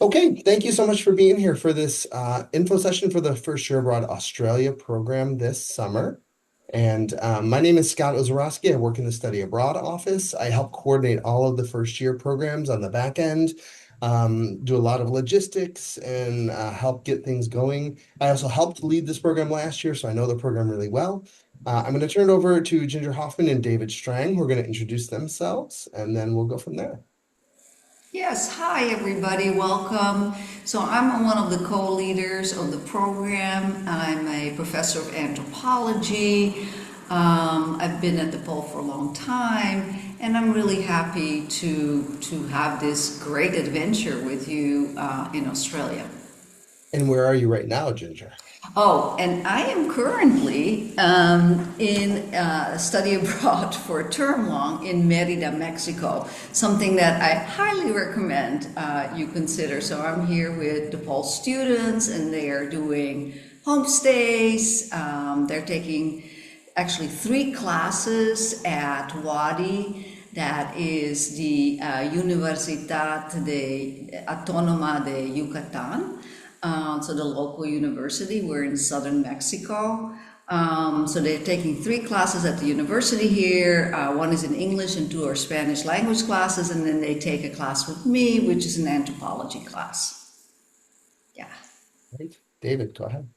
Okay, thank you so much for being here for this info session for the First Year Abroad Australia program this summer. And my name is Scott Ozorowski. I work in the Study Abroad office. I help coordinate all of the first year programs on the back end, do a lot of logistics and help get things going. I also helped lead this program last year, so I know the program really well. I'm going to turn it over to Ginger Hoffman and David Strang, who are going to introduce themselves, and then we'll go from there. Yes, hi everybody, welcome. So I'm one of the co-leaders of the program. I'm a professor of anthropology. I've been at DePaul for a long time, and I'm really happy to have this great adventure with you in Australia. And where are you right now, Ginger? Oh, and I am currently in study abroad for a term long in Merida, Mexico, something that I highly recommend you consider. So I'm here with DePaul students and they are doing homestays. They're taking actually 3 classes at Wadi. That is the Universidad Autónoma de Yucatán. So the local university. We're in southern Mexico. So they're taking 3 classes at the university here. One is in English and 2 are Spanish language classes, and then they take a class with me, which is an anthropology class. Yeah. Great. David, go ahead.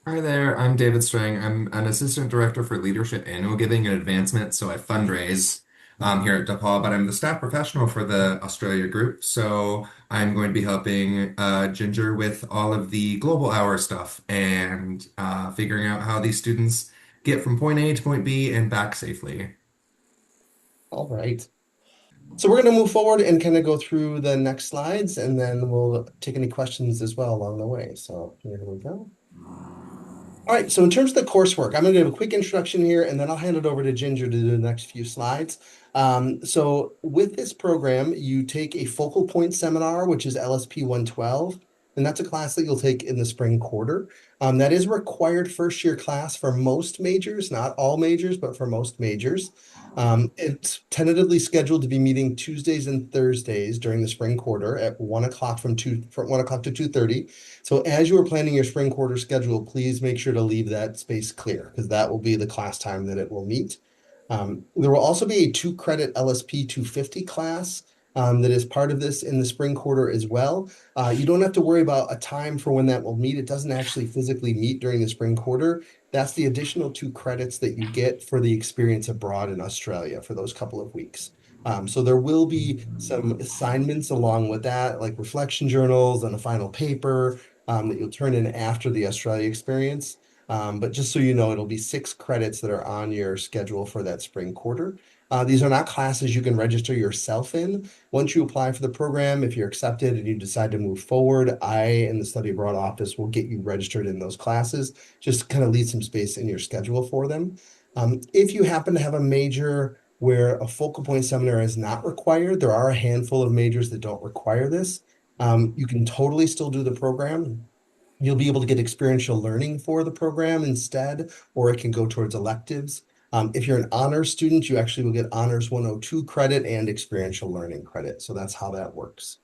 Hi there, I'm David Strang. I'm an assistant director for leadership annual giving and advancement, so I fundraise here at DePaul, but I'm the staff professional for the Australia group, so I'm going to be helping Ginger with all of the global hour stuff and figuring out how these students get from point A to point B and back safely. All right. So we're going to move forward and kind of go through the next slides, and then we'll take any questions as well along the way. So here we go. All right, so in terms of the coursework, I'm going to give a quick introduction here, and then I'll hand it over to Ginger to do the next few slides. So with this program, you take a focal point seminar, which is LSP 112, and that's a class that you'll take in the spring quarter. That is a required first year class for most majors, not all majors, but for most majors. It's tentatively scheduled to be meeting Tuesdays and Thursdays during the spring quarter at 1 o'clock from 1 o'clock to 2:30. So as you are planning your spring quarter schedule, please make sure to leave that space clear because that will be the class time that it will meet. There will also be a 2 credit LSP 250 class that is part of this in the spring quarter as well. You don't have to worry about a time for when that will meet. It doesn't actually physically meet during the spring quarter. That's the additional 2 credits that you get for the experience abroad in Australia for those couple of weeks. So there will be some assignments along with that, like reflection journals and a final paper that you'll turn in after the Australia experience. But just so you know, it'll be 6 credits that are on your schedule for that spring quarter. These are not classes you can register yourself in. Once you apply for the program, if you're accepted and you decide to move forward, I and the Study Abroad office will get you registered in those classes, just kind of leave some space in your schedule for them. If you happen to have a major where a focal point seminar is not required, there are a handful of majors that don't require this. You can totally still do the program. You'll be able to get experiential learning for the program instead, or it can go towards electives. If you're an honors student, you actually will get honors 102 credit and experiential learning credit. So that's how that works.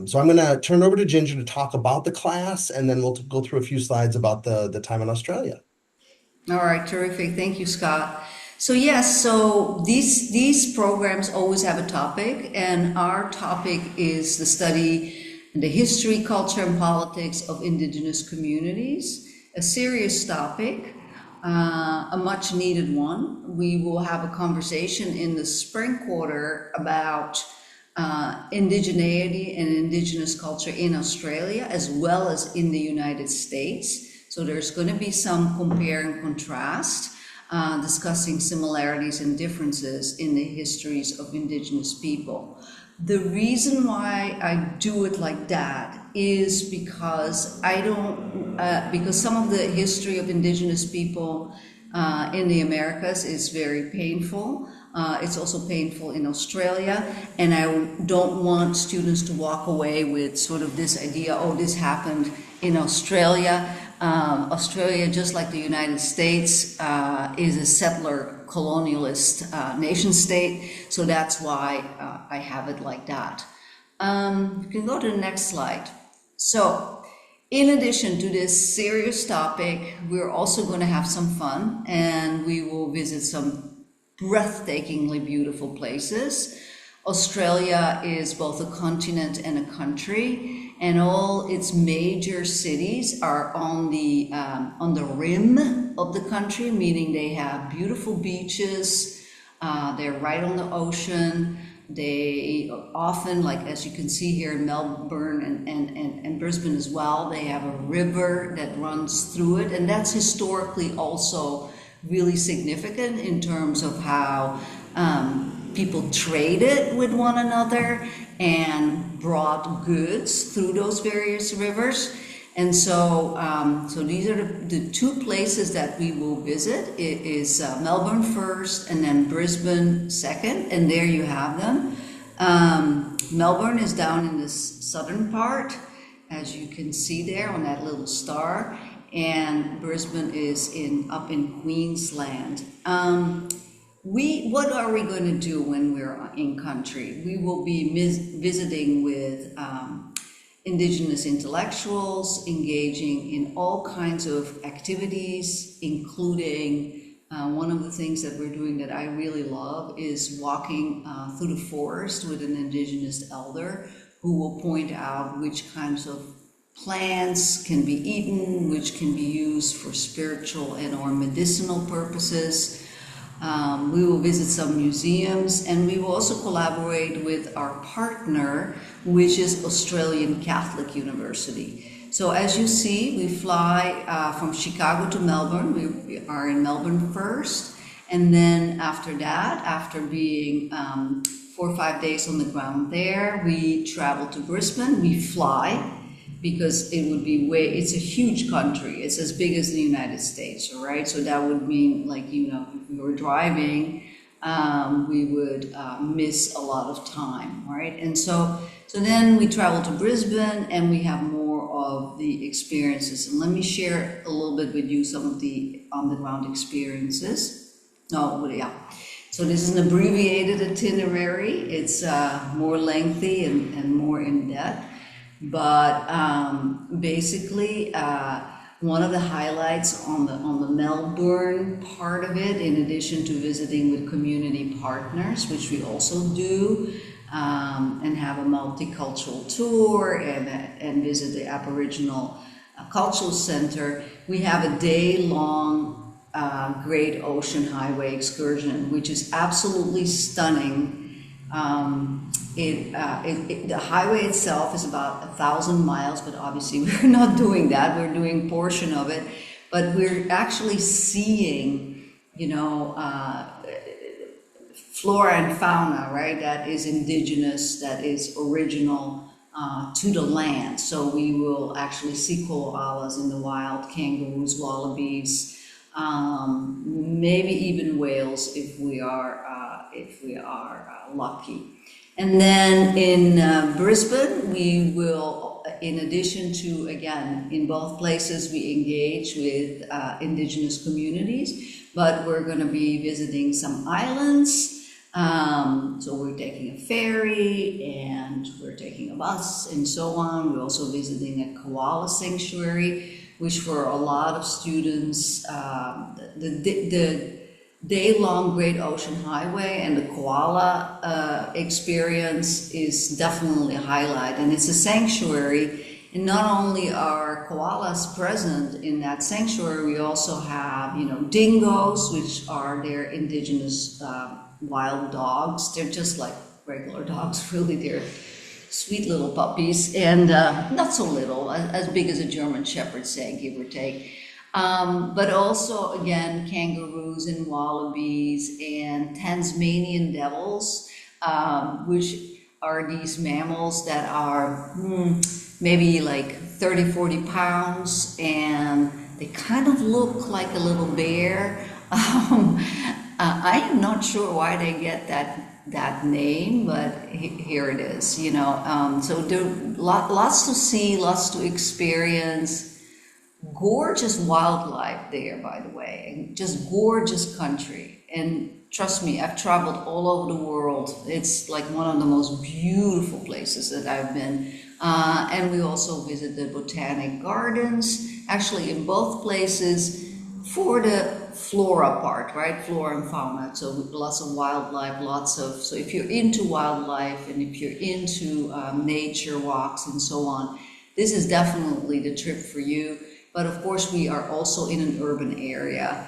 So I'm going to turn over to Ginger to talk about the class, and then we'll go through a few slides about the time in Australia. All right, terrific. Thank you, Scott. So yes, so these programs always have a topic, and our topic is the study and the history, culture, and politics of Indigenous communities. A serious topic, a much needed one. We will have a conversation in the spring quarter about indigeneity and indigenous culture in Australia as well as in the United States. So there's going to be some compare and contrast, discussing similarities and differences in the histories of indigenous people. The reason why I do it like that is because because some of the history of indigenous people in the Americas is very painful. It's also painful in Australia, and I don't want students to walk away with sort of this idea, oh, this happened in Australia. Australia, just like the United States, is a settler colonialist nation state, so that's why I have it like that. You can go to the next slide. So, in addition to this serious topic, we're also going to have some fun and we will visit some breathtakingly beautiful places. Australia is both a continent and a country, and all its major cities are on the rim of the country, meaning they have beautiful beaches. They're right on the ocean. They often, like as you can see here in Melbourne and Brisbane as well, they have a river that runs through it, and that's historically also really significant in terms of how people traded with one another and brought goods through those various rivers. And so, so these are the two places that we will visit. It is Melbourne first and then Brisbane second, and there you have them. Melbourne is down in this southern part, as you can see there on that little star, and Brisbane is up in Queensland. What are we going to do when we're in country? We will be visiting with Indigenous intellectuals, engaging in all kinds of activities, including one of the things that we're doing that I really love is walking through the forest with an Indigenous elder who will point out which kinds of plants can be eaten, which can be used for spiritual and or medicinal purposes. We will visit some museums, and we will also collaborate with our partner, which is Australian Catholic University. So as you see, we fly from Chicago to Melbourne. We are in Melbourne first, and then after that, after being 4 or 5 days on the ground there, we travel to Brisbane. We fly, because it would be it's a huge country. It's as big as the United States, all right? So that would mean, like, you know, if we were driving, we would miss a lot of time, right? And so then we travel to Brisbane and we have more of the experiences. And let me share a little bit with you some of the on-the-ground experiences. Oh, yeah. So this is an abbreviated itinerary. It's more lengthy and more in-depth. But basically, one of the highlights on the Melbourne part of it, in addition to visiting with community partners, which we also do, and have a multicultural tour and visit the Aboriginal Cultural Center, we have a day-long Great Ocean Highway excursion, which is absolutely stunning. The highway itself is about 1,000 miles, but obviously we're not doing that. We're doing a portion of it, but we're actually seeing, you know, flora and fauna, right? That is indigenous, that is original to the land. So we will actually see koalas in the wild, kangaroos, wallabies, maybe even whales if we are lucky. And then in Brisbane, we will, in addition to, again, in both places, we engage with Indigenous communities, but we're going to be visiting some islands. So we're taking a ferry and we're taking a bus and so on. We're also visiting a koala sanctuary, which for a lot of students, the day-long Great Ocean Highway and the koala experience is definitely a highlight. And it's a sanctuary, and not only are koalas present in that sanctuary, we also have, you know, dingoes, which are their indigenous wild dogs. They're just like regular dogs, really. They're sweet little puppies, and not so little, as big as a German Shepherd, say, give or take. But also, again, kangaroos and wallabies and Tasmanian devils, which are these mammals that are maybe like 30, 40 pounds, and they kind of look like a little bear. I am not sure why they get that name, but here it is, you know. So there lots to see, lots to experience. Gorgeous wildlife there, by the way, and just gorgeous country. And Trust me, I've traveled all over the world. It's like one of the most beautiful places that I've been. And we also visited botanic gardens, actually in both places for the flora part, right? Flora and fauna. So lots of wildlife, so if you're into wildlife and if you're into nature walks and so on, this is definitely the trip for you. But of course, we are also in an urban area,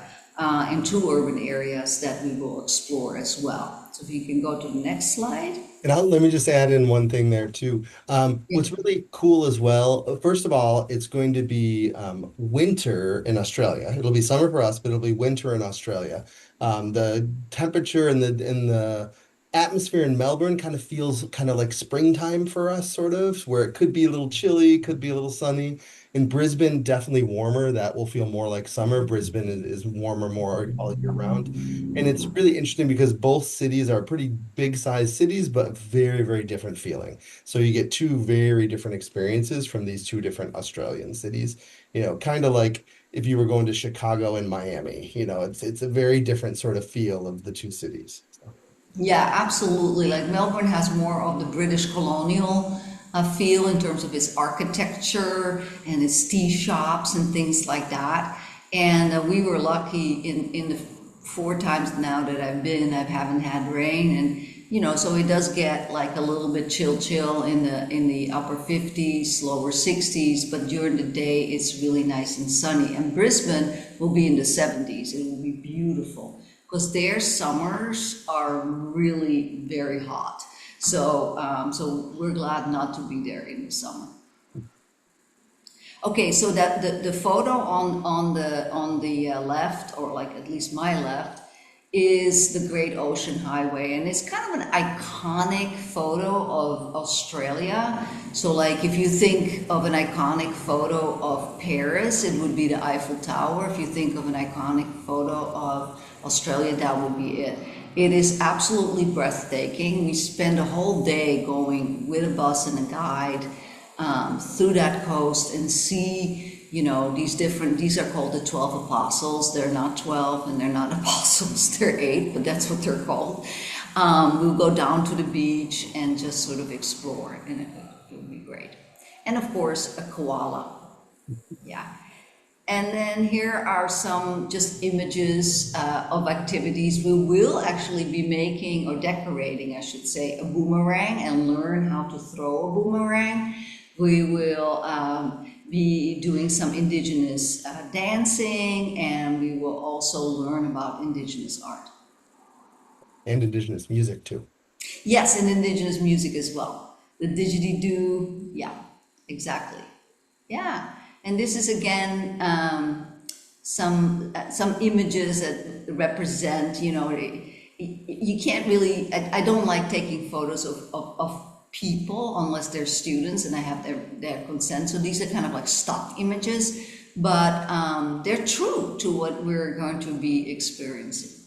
in two urban areas that we will explore as well. So if you can go to the next slide. And let me just add in one thing there too. Yeah. What's really cool as well, first of all, it's going to be winter in Australia. It'll be summer for us, but it'll be winter in Australia. The temperature and the atmosphere in Melbourne kind of feels kind of like springtime for us, sort of, where it could be a little chilly, could be a little sunny. In Brisbane, definitely warmer. That will feel more like summer. Brisbane is warmer more all year round. And it's really interesting because both cities are pretty big sized cities, but very, very different feeling. So you get two very different experiences from these two different Australian cities. Kind of like if you were going to Chicago and Miami, it's a very different sort of feel of the two cities. So, Yeah, absolutely. Like Melbourne has more of the British colonial feel in terms of its architecture and its tea shops and things like that. And we were lucky in the four times now that I've been, I haven't had rain, and so it does get like a little bit chill in the upper 50s, lower 60s, but during the day it's really nice and sunny. And Brisbane will be in the 70s. It will be beautiful because their summers are really very hot. So we're glad not to be there in the summer. Okay, so that the photo on the left, or like at least my left, is the Great Ocean Highway, and it's kind of an iconic photo of Australia. So, like if you think of an iconic photo of Paris, it would be the Eiffel Tower. If you think of an iconic photo of Australia, that would be it. It is absolutely breathtaking. We spend a whole day going with a bus and a guide through that coast and see, these are called the 12 apostles. They're not 12 and they're not apostles, they're 8, but that's what they're called. We'll go down to the beach and just sort of explore, and it'll be great. And of course, a koala. Yeah. And then here are some just images of activities. We will actually be making, or decorating, I should say, a boomerang and learn how to throw a boomerang. We will be doing some indigenous dancing, and we will also learn about indigenous art. and indigenous music too. Yes, and indigenous music as well. The didgeridoo, yeah, exactly. Yeah, and this is again some images that represent, you can't really. I don't like taking photos of people unless they're students and I have their consent. So these are kind of like stock images, but they're true to what we're going to be experiencing.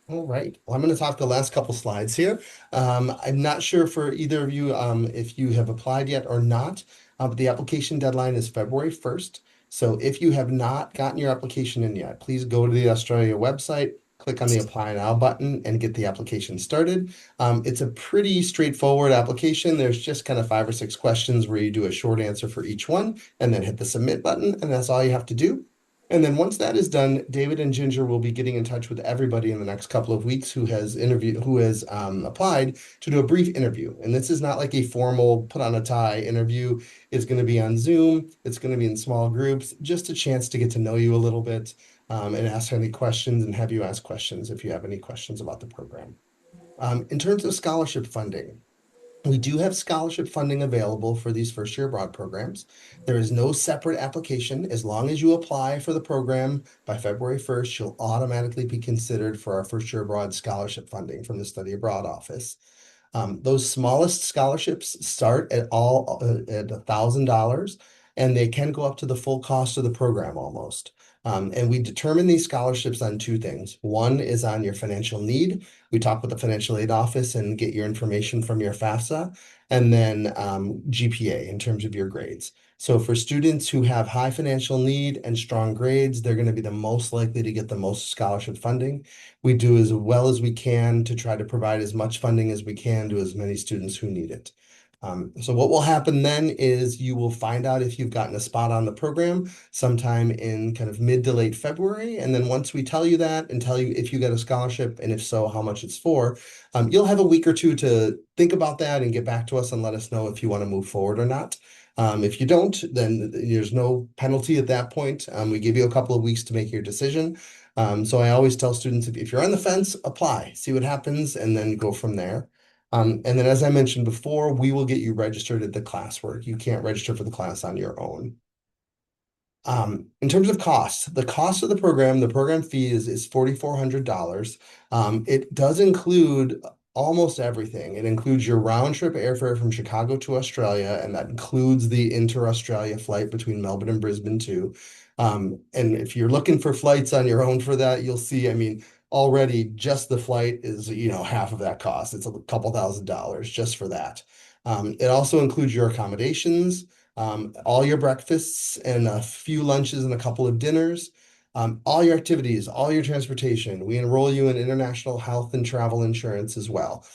All right. Well, I'm going to talk the last couple slides here. I'm not sure for either of you if you have applied yet or not, but the application deadline is February 1st. So if you have not gotten your application in yet, please go to the Australia website, click on the Apply Now button, and get the application started. It's a pretty straightforward application. There's just kind of 5 or 6 questions where you do a short answer for each one, and then hit the Submit button, and that's all you have to do. And then once that is done, David and Ginger will be getting in touch with everybody in the next couple of weeks who has applied to do a brief interview. And this is not like a formal put on a tie interview. It's going to be on Zoom. It's going to be in small groups, just a chance to get to know you a little bit, and ask any questions and have you ask questions if you have any questions about the program. In terms of scholarship funding, we do have scholarship funding available for these first year abroad programs. There is no separate application. As long as you apply for the program by February 1st, you'll automatically be considered for our first year abroad scholarship funding from the Study Abroad Office. Those smallest scholarships start at $1,000, and they can go up to the full cost of the program almost. And we determine these scholarships on two things. One is on your financial need. We talk with the financial aid office and get your information from your FAFSA, and then GPA in terms of your grades. So for students who have high financial need and strong grades, they're going to be the most likely to get the most scholarship funding. We do as well as we can to try to provide as much funding as we can to as many students who need it. So what will happen then is you will find out if you've gotten a spot on the program sometime in kind of mid to late February. And then once we tell you that and tell you if you get a scholarship and if so, how much it's for, you'll have a week or two to think about that and get back to us and let us know if you want to move forward or not. If you don't, then there's no penalty at that point. We give you a couple of weeks to make your decision. So I always tell students if you're on the fence, apply, see what happens, and then go from there. And then, as I mentioned before, we will get you registered at the classwork. You can't register for the class on your own. In terms of cost, the cost of the program fee is $4,400. It does include almost everything. It includes your round trip airfare from Chicago to Australia, and that includes the inter-Australia flight between Melbourne and Brisbane too. And if you're looking for flights on your own for that, you'll see, I mean, already just the flight is, half of that cost. It's a couple $1,000s just for that. It also includes your accommodations, all your breakfasts and a few lunches and a couple of dinners, all your activities, all your transportation. We enroll you in international health and travel insurance as well.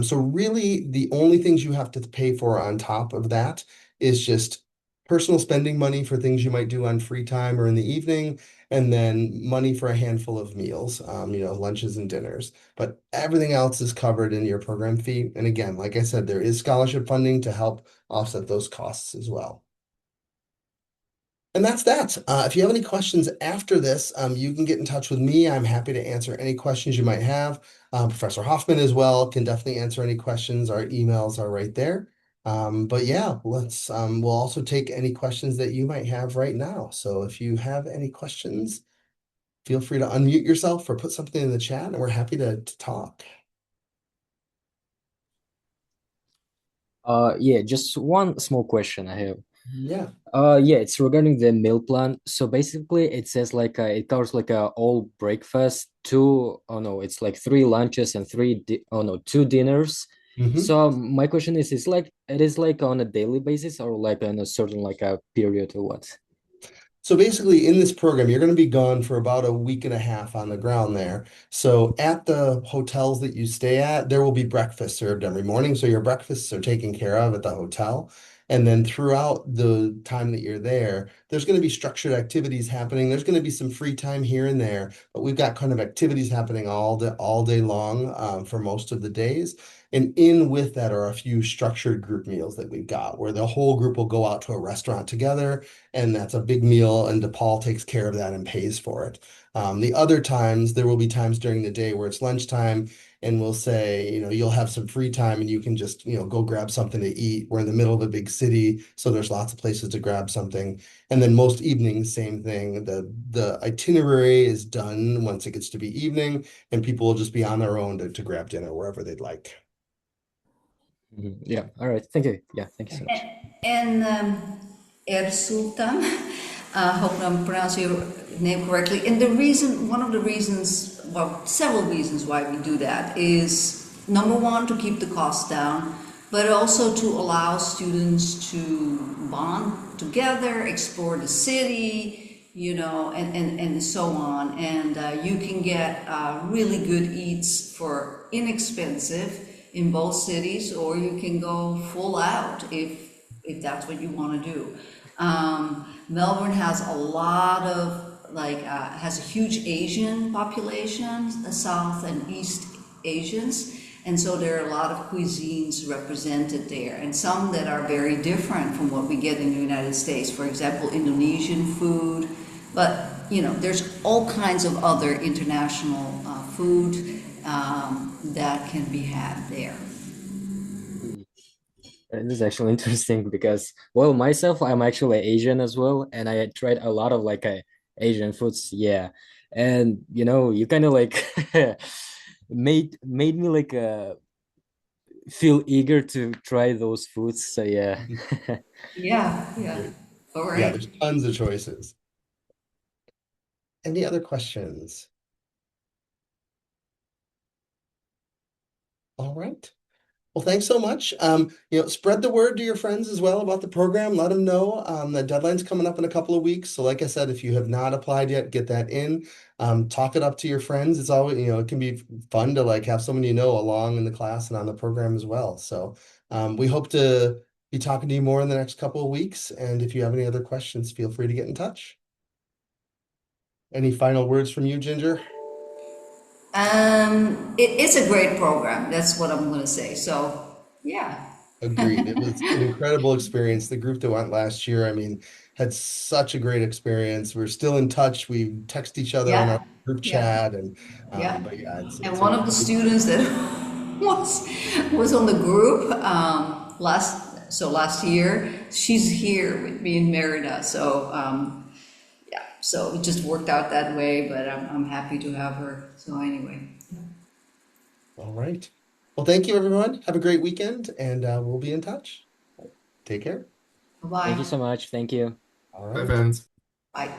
So really, the only things you have to pay for on top of that is just personal spending money for things you might do on free time or in the evening, and then money for a handful of meals, lunches and dinners. But everything else is covered in your program fee. And again, like I said, there is scholarship funding to help offset those costs as well. And that's that. If you have any questions after this, you can get in touch with me. I'm happy to answer any questions you might have. Professor Hoffman as well can definitely answer any questions. Our emails are right there. But yeah, we'll also take any questions that you might have right now. So if you have any questions, feel free to unmute yourself or put something in the chat, and we're happy to talk. Yeah, just one small question I have. Yeah. Yeah, it's regarding the meal plan. So basically, it says like it covers like a all breakfast, two, oh no, it's like three lunches and oh no, two dinners. Mhm. So my question is like it is like on a daily basis or like on a certain like a period or what? So basically, in this program, you're going to be gone for about a week and a half on the ground there. So at the hotels that you stay at, there will be breakfast served every morning. So your breakfasts are taken care of at the hotel. And then throughout the time that you're there, there's going to be structured activities happening. There's going to be some free time here and there, but we've got kind of activities happening all day long for most of the days. And in with that are a few structured group meals that we've got, where the whole group will go out to a restaurant together, and that's a big meal, and DePaul takes care of that and pays for it. The other times, there will be times during the day where it's lunchtime, and we'll say, you'll have some free time and you can just, go grab something to eat. We're in the middle of a big city, so there's lots of places to grab something. And then most evenings, same thing. The itinerary is done once it gets to be evening, and people will just be on their own to grab dinner wherever they'd like. Mhm. Yeah, all right. Thank you. Yeah, thank you so much. And Er Sultan, hope I'm pronouncing your name correctly. And one of the reasons, well, several reasons why we do that is number one, to keep the costs down, but also to allow students to bond together, explore the city, and so on. And you can get really good eats for inexpensive in both cities, or you can go full out if that's what you want to do. Melbourne has a lot of has a huge Asian population, South and East Asians, and so there are a lot of cuisines represented there, and some that are very different from what we get in the United States. For example, Indonesian food, but there's all kinds of other international food that can be had there. This is actually interesting because, well, myself, I'm actually Asian as well, and I tried a lot of like Asian foods. Yeah, and you kind of like made me like feel eager to try those foods. So yeah. Yeah, yeah. Great. All Yeah, right. there's tons of choices. Any other questions? All right. Well, thanks so much. Spread the word to your friends as well about the program. Let them know. The deadline's coming up in a couple of weeks. So like I said, if you have not applied yet, get that in. Talk it up to your friends. It's always, it can be fun to like have someone you know along in the class and on the program as well. So we hope to be talking to you more in the next couple of weeks. And if you have any other questions, feel free to get in touch. Any final words from you, Ginger? It's a great program. That's what I'm going to say. So, yeah. Agreed. It was an incredible experience. The group that went last year, I mean, had such a great experience. We're still in touch. We text each other in our Yeah. group Yeah. chat, and Yeah. but yeah, And it's a one of the great. students that was on the group last year, she's here with me in Merida. So yeah, so it just worked out that way. But I'm happy to have her. So anyway, All right. Well, thank you, everyone. Have a great weekend, and we'll be in touch. Take care. bye Thank you bye. so much. Thank you. All Bye, right. friends. Bye.